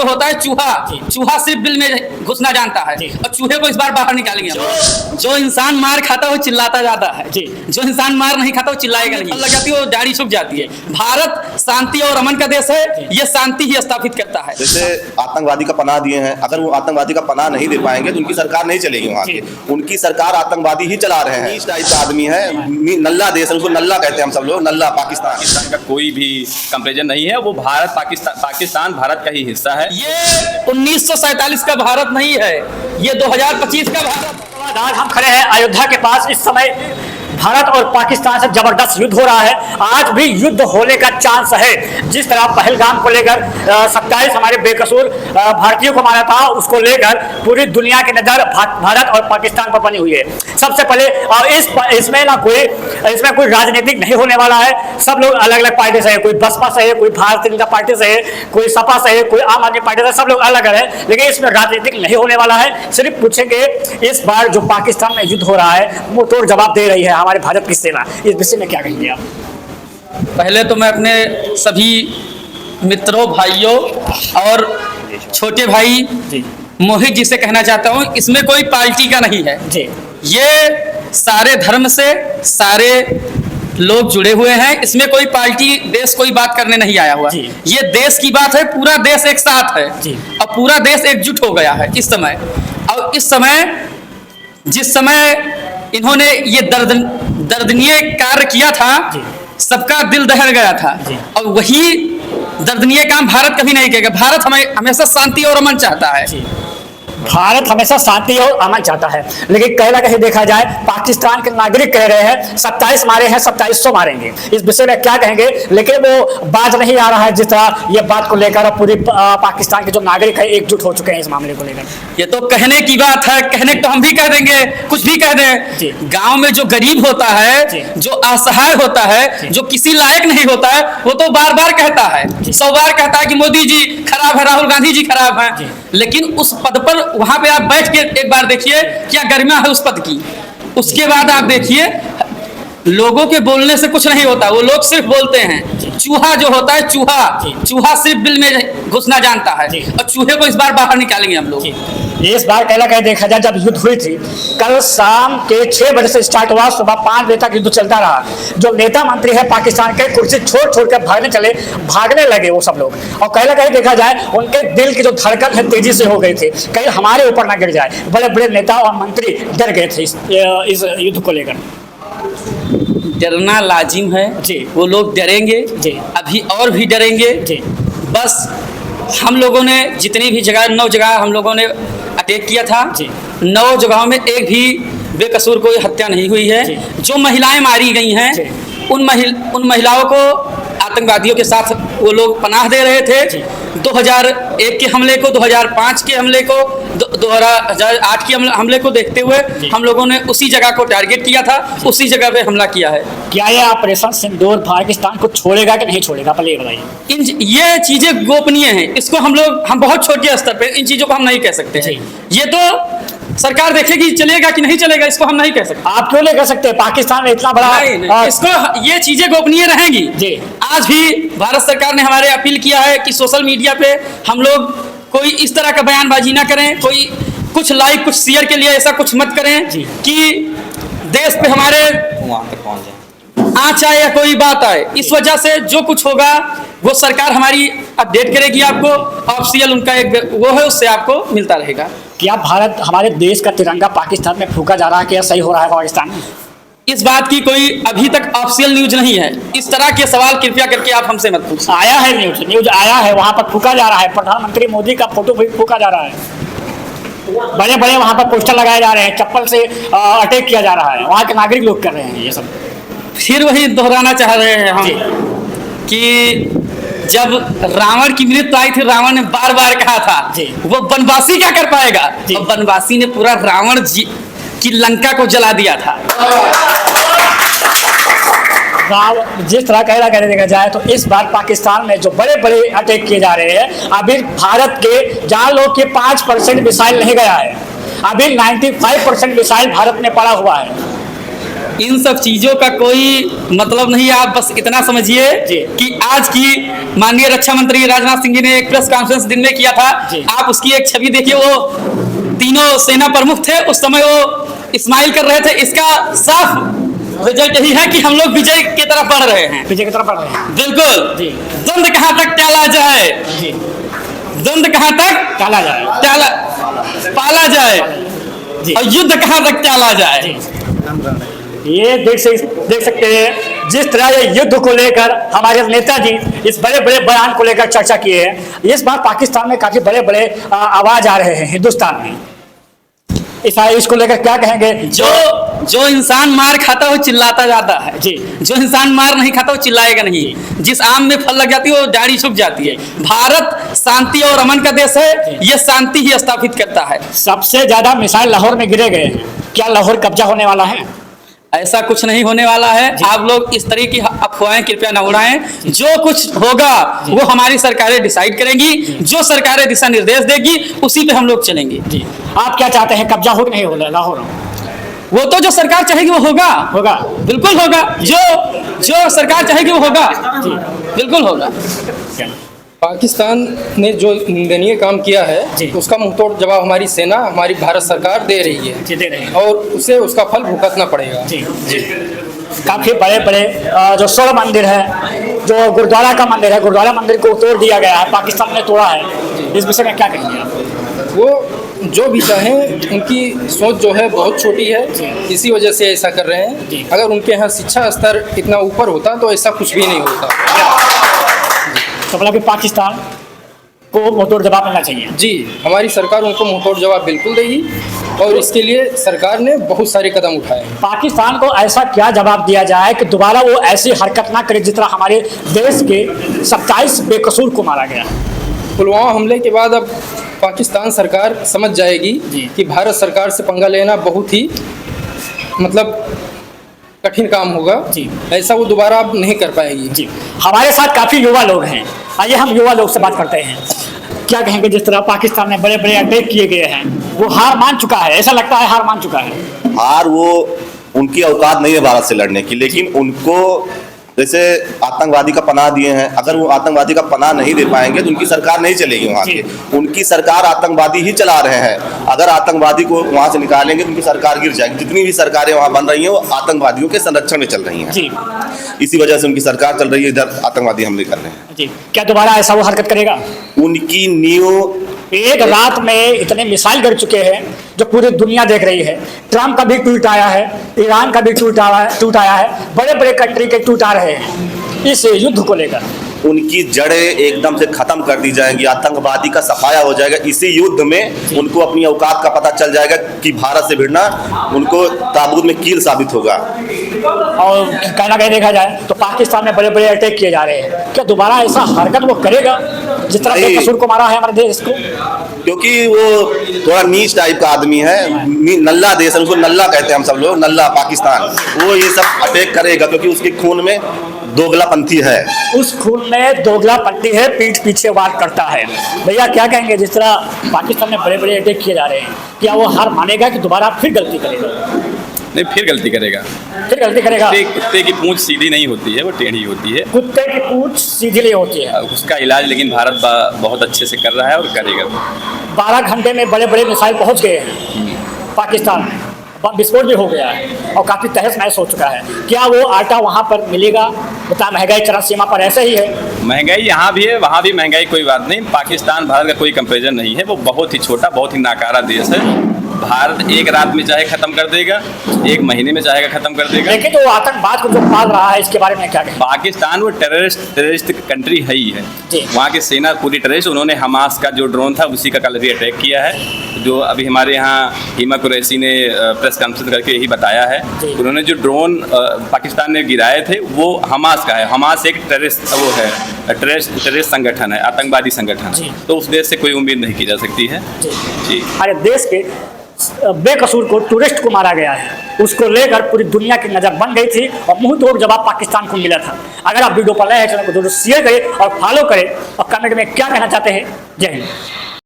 होता है चूहा, चूहा सिर्फ बिल में घुसना जानता है और चूहे को इस बार बाहर निकालेंगे। जो इंसान मार खाता है वो चिल्लाता जाता है, जो इंसान मार नहीं खाता वो चिल्लाएगा नहीं, लग जाती है वो दाढ़ी सूख जाती है। भारत शांति और अमन का देश है, ये शांति ही स्थापित करता है। जैसे आतंकवादी का पनाह दिए हैं, अगर वो आतंकवादी का पनाह नहीं दे पाएंगे तो उनकी सरकार नहीं चलेगी वहाँ की। उनकी सरकार आतंकवादी ही चला रहे हैं। इस टाइप का आदमी है, नल्ला देश, उनको नल्ला कहते हैं हम सब लोग, नल्ला पाकिस्तान का कोई भी कंपैरिजन नहीं है। वो भारत पाकिस्तान भारत का ही हिस्सा है। ये 1947 का भारत नहीं है, ये 2025 का भारत। आज हम खड़े हैं अयोध्या के पास। इस समय भारत और पाकिस्तान से जबरदस्त युद्ध हो रहा है। आज भी युद्ध होने का चांस है। जिस तरह पहलगाम को लेकर 27 हमारे बेकसूर भारतीयों को मारा था, उसको लेकर पूरी दुनिया की नजर भारत और पाकिस्तान पर बनी हुई है। सबसे पहले इसमें कोई राजनीतिक नहीं होने वाला है। सब लोग अलग अलग पार्टी से है, कोई बसपा से है, कोई भारतीय जनता पार्टी से है, कोई सपा से है, कोई आम आदमी पार्टी से, सब लोग अलग अलग है। लेकिन इसमें राजनीतिक नहीं होने वाला है। सिर्फ पूछेंगे इस बार जो पाकिस्तान में युद्ध हो रहा है वो तोड़ जवाब दे रही है हमारे भारत की सेना। इस विषय में क्या कहेंगे आप? पहले तो मैं अपने सभी मित्रों, भाइयों और छोटे भाई मोहित जी से कहना चाहता हूँ, इसमें कोई पार्टी का नहीं है जी। ये सारे धर्म से सारे लोग जुड़े हुए हैं। इसमें कोई पार्टी देश कोई बात करने नहीं आया हुआ। ये देश की बात है, पूरा देश एक साथ है और पूरा देश एकजुट हो गया है इस समय। और इस समय जिस समय इन्होंने ये दर्दनीय कार्य किया था, सबका दिल दहल गया था और वही दर्दनीय काम भारत कभी नहीं करेगा। भारत हमेशा शांति और अमन चाहता है। भारत हमेशा शांति और अमन चाहता है, लेकिन कहीं ना कहीं देखा जाए पाकिस्तान के नागरिक कह रहे हैं 27 मारे हैं, 2700 मारेंगे। इस विषय में क्या कहेंगे? लेकिन वो बात नहीं आ रहा है जिस तरह ये बात को लेकर पूरी पाकिस्तान के जो नागरिक है एकजुट हो चुके हैं इस मामले को लेकर। ये तो कहने की बात है, कहने तो हम भी कह देंगे, कुछ भी कह दें। गाँव में जो गरीब होता है, जो असहाय होता है, जो किसी लायक नहीं होता है, वो तो बार बार कहता है, 100 बार कहता है कि मोदी जी खराब है, राहुल गांधी जी खराब है। लेकिन उस पद पर वहां पे आप बैठ के एक बार देखिए क्या गरिमा है उस पद की। उसके बाद आप देखिए लोगों के बोलने से कुछ नहीं होता, वो लोग सिर्फ बोलते हैं। चूहा जो होता है चूहा सिर्फ बिल में घुसना जानता है और चूहे को इस बार बाहर निकालेंगे हम लोग। इस बार कहीं ना कहीं देखा जाए जब युद्ध हुई थी, कल शाम के 6 बजे से स्टार्ट हुआ, सुबह 5 बजे तक युद्ध चलता रहा। जो नेता मंत्री है पाकिस्तान के, कुर्सी छोड़ कर भागने लगे वो सब लोग। और कहीं ना कहीं देखा जाए उनके दिल की जो धड़कन है तेजी से हो गई थी, कहीं हमारे ऊपर ना गिर जाए। बड़े बड़े नेता और मंत्री डर गए थे इस युद्ध को लेकर। डरना लाजिम है जी, वो लोग डरेंगे जी, अभी और भी डरेंगे जी। बस हम लोगों ने जितनी भी जगह 9 जगह हम लोगों ने अटैक किया था जी। 9 जगहों में एक भी बेकसूर कोई हत्या नहीं हुई है। जो महिलाएं मारी गई हैं उन महिलाओं को आतंकवादियों के साथ वो लोग पनाह दे रहे थे। 2001 के हमले को, 2005 के हमले को, 2008 के हमले को देखते हुए हम लोगों ने उसी जगह को टारगेट किया था, उसी जगह पे हमला किया है। क्या ये ऑपरेशन सिंदूर पाकिस्तान को छोड़ेगा कि नहीं छोड़ेगा, पहले ये बताइए। ये चीजें गोपनीय हैं, इसको हम बहुत छोटे स्तर पे इन चीजों को हम नहीं कह सकते। ये तो सरकार देखेगी चलेगा कि नहीं चलेगा, इसको हम नहीं कह सकते। आप क्यों नहीं कह सकते? पाकिस्तान में इतना बड़ा नहीं, इसको ये चीजें गोपनीय रहेंगी जी। आज भी भारत सरकार ने हमारे अपील किया है कि सोशल मीडिया पे हम लोग कोई इस तरह का बयानबाजी ना करें, कोई कुछ लाइक कुछ शेयर के लिए ऐसा कुछ मत करें कि देश पे हमारे वहां तक पहुंच जाए, आँच आए या कोई बात आए। इस वजह से जो कुछ होगा वो सरकार हमारी अपडेट करेगी आपको, ऑफिशियल उनका एक वो है, उससे आपको मिलता रहेगा। क्या भारत हमारे देश का तिरंगा पाकिस्तान में फूंका जा रहा है, क्या सही हो रहा है पाकिस्तान में? इस बात की कोई अभी तक ऑफिशियल न्यूज नहीं है। इस तरह के सवाल कृपया करके आप हमसे मत पूछिए। आया है न्यूज आया है, वहाँ पर फूंका जा रहा है, प्रधानमंत्री मोदी का फोटो भी फूंका जा रहा है। बड़े बड़े वहाँ पर पोस्टर लगाए जा रहे हैं, चप्पल से अटैक किया जा रहा है, वहाँ के नागरिक लोग कर रहे हैं ये सब। फिर वही दोहराना चाह रहे हैं हम कि जब रावण की मृत्यु आई थी, रावण ने बार बार कहा था वो बनवासी क्या कर पाएगा, और बनवासी ने पूरा रावण जी की लंका को जला दिया था। जिस तरह कहना देखा जाए तो इस बार पाकिस्तान में जो बड़े बड़े अटैक किए जा रहे हैं, अभी भारत के जान लो कि 5% मिसाइल नहीं गया है, अभी 95% मिसाइल भारत में पड़ा हुआ है। इन सब चीजों का कोई मतलब नहीं है। आप बस इतना समझिए जी। कि आज की माननीय रक्षा मंत्री राजनाथ सिंह जी ने एक प्रेस कॉन्फ्रेंस दिन में किया था। जी। आप उसकी एक छवि देखिए, वो तीनों सेना प्रमुख थे, उस समय वो स्माइल कर रहे थे। इसका साफ रिजल्ट यही है कि हम लोग विजय की तरफ बढ़ रहे हैं। विजय की तरफ बढ़ रहे हैं। बिल्कुल जी। द्वंद कहाँ तक टाला जाए, जी। द्वंद कहाँ तक टाला जाए। पाला जाए, जी। और युद्ध कहाँ तक टाला जाए। ये देख सकते हैं जिस तरह ये युद्ध को लेकर हमारे नेताजी इस बड़े बड़े बयान को लेकर चर्चा किए हैं। इस बार पाकिस्तान में काफी बड़े बड़े आवाज आ रहे हैं हिंदुस्तान में। इसको लेकर क्या कहेंगे? जो इंसान मार खाता है वो चिल्लाता जाता है जी। जो इंसान मार नहीं खाता वो चिल्लाएगा नहीं। जिस आम में फल लग जाती है वो डाढ़ी छुप जाती है। भारत शांति और अमन का देश है, ये शांति ही स्थापित करता है। सबसे ज्यादा मिसाइल लाहौर में गिरे गए हैं। क्या लाहौर कब्जा होने वाला है? ऐसा कुछ नहीं होने वाला है। आप लोग इस तरह की अफवाहें कृपया न उड़ाएं। जो कुछ होगा वो हमारी सरकारें डिसाइड करेंगी। जो सरकारें दिशा निर्देश देगी उसी पे हम लोग चलेंगे। जी। आप क्या चाहते हैं, कब्जा हो कि नहीं हो लाहौर? वो तो जो सरकार चाहेगी वो होगा। बिल्कुल होगा। जो सरकार चाहेगी वो होगा। बिल्कुल होगा। पाकिस्तान ने जो निंदनीय काम किया है उसका मुंहतोड़ जवाब हमारी सेना, हमारी भारत सरकार दे रही है। जी, दे रही है। और उसे उसका फल भुगतना पड़ेगा। जी। काफी बड़े बड़े जो स्वर्ण मंदिर है, जो गुरुद्वारा का मंदिर है, गुरुद्वारा मंदिर को तोड़ दिया गया है, पाकिस्तान ने तोड़ा है। इस विषय में क्या कहेंगे आप? वो जो भी चाहें, उनकी सोच जो है बहुत छोटी है, इसी वजह से ऐसा कर रहे हैं। अगर उनके यहाँ शिक्षा स्तर इतना ऊपर होता तो ऐसा कुछ भी नहीं होता। तो मतलब कि पाकिस्तान को मुंहतोड़ जवाब मिलना चाहिए। जी, हमारी सरकार उनको मुंहतोड़ जवाब बिल्कुल देगी और इसके लिए सरकार ने बहुत सारे कदम उठाए हैं। पाकिस्तान को ऐसा क्या जवाब दिया जाए कि दोबारा वो ऐसी हरकत ना करे जिस तरह हमारे देश के 27 बेकसूर को मारा गया? पुलवामा हमले के बाद अब पाकिस्तान सरकार समझ जाएगी कि भारत सरकार से पंगा लेना बहुत ही कठिन काम होगा। जी। ऐसा वो दोबारा अब नहीं कर पाएगी। जी। हमारे साथ काफ़ी युवा लोग हैं। आइए हम युवा लोग से बात करते हैं। क्या कहेंगे, जिस तरह पाकिस्तान में बड़े बड़े अटैक किए गए हैं, वो हार मान चुका है? ऐसा लगता है हार मान चुका है। हार वो उनकी औकात नहीं है भारत से लड़ने की, लेकिन उनको जैसे आतंकवादी का पनाह दिए हैं, अगर वो आतंकवादी का पनाह नहीं दे पाएंगे तो उनकी सरकार नहीं चलेगी वहाँ की। उनकी सरकार आतंकवादी ही चला रहे हैं। अगर आतंकवादी को वहाँ से निकालेंगे तो उनकी सरकार गिर जाएगी। जितनी भी सरकारें वहाँ बन रही हैं वो आतंकवादियों के संरक्षण में चल रही हैं। जी। इसी वजह से उनकी सरकार चल रही है, इधर आतंकवादी हमले कर रहे हैं। जी। क्या दोबारा ऐसा वो हरकत करेगा? उनकी नींव एक रात में इतने मिसाइल गिर चुके हैं जो पूरी दुनिया देख रही है। ट्रम्प का भी ट्वीट आया है, ईरान का भी ट्वीट आया है, बड़े बड़े कंट्री के ट्वीट आ रहे हैं इस युद्ध को लेकर। उनकी जड़ें एकदम से खत्म कर दी जाएंगी, आतंकवादी का सफाया हो जाएगा। इसी युद्ध में उनको अपनी औकात का पता चल जाएगा कि भारत से भिड़ना उनको ताबूत में कील साबित होगा। और कहीं ना कहीं देखा जाए तो पाकिस्तान में बड़े बड़े अटैक किए जा रहे हैं। क्या दोबारा ऐसा हरकत वो करेगा जिस तरह बेकसूर को मारा है हमारे देश को? क्योंकि वो थोड़ा नीच टाइप का आदमी है, नल्ला देश है, उसको नल्ला कहते हैं हम सब लोग, नल्ला पाकिस्तान। वो ये सब अटैक करेगा क्योंकि उसके खून में दोगलापंथी है। उस खून में दोगलापंथी है, पीठ पीछे वार करता है। भैया क्या कहेंगे, जिस तरह पाकिस्तान में बड़े बड़े अटैक किए जा रहे हैं, क्या वो हार मानेगा कि दोबारा फिर गलती करेगा? नहीं, फिर गलती करेगा। फिर गलती करेगा। कुत्ते की पूंछ सीधी नहीं होती है, वो टेढ़ी होती है। कुत्ते की पूंछ सीधी नहीं होती है। उसका इलाज लेकिन भारत बहुत अच्छे से कर रहा है और करेगा। 12 घंटे में बड़े बड़े मिसाइल पहुंच गए हैं पाकिस्तान में, विस्फोट भी हो गया है और काफ़ी तहस नहस हो चुका है। क्या वो आटा वहाँ पर मिलेगा? बता, महंगाई चरम सीमा पर ऐसे ही है। महंगाई यहाँ भी है, वहाँ भी महंगाई, कोई बात नहीं। पाकिस्तान भारत का कोई कंपेरिजन नहीं है। वो बहुत ही छोटा, बहुत ही नाकारा देश है। भारत एक रात में चाहे खत्म कर देगा, एक महीने में चाहेगा खत्म कर देगा। लेकिन जो आतंकवाद को जो पाल रहा है, इसके बारे में क्या कहें? पाकिस्तान वो टेररिस्ट कंट्री है ही है। वहाँ की सेना पूरी टेररिस्ट। उन्होंने हमास का जो ड्रोन था उसी का कल भी अटैक किया है। जो अभी हमारे यहाँ हिमा कुरैशी ने प्रेस कॉन्फ्रेंस करके यही बताया है। उन्होंने जो ड्रोन पाकिस्तान ने गिराए थे वो हमास का है। हमास एक टेररिस्ट वो है, टेररिस्ट संगठन है, आतंकवादी संगठन। तो उस देश से कोई उम्मीद नहीं की जा सकती है। जी। हमारे देश के बेकसूर को, टूरिस्ट को मारा गया है, उसको लेकर पूरी दुनिया की नज़र बन गई थी और मुंह तोड़ जवाब पाकिस्तान को मिला था। अगर आप वीडियो पर नए हैं, चैनल को जरूर शेयर करें और फॉलो करें और कमेंट में क्या कहना चाहते हैं। जय हिंद।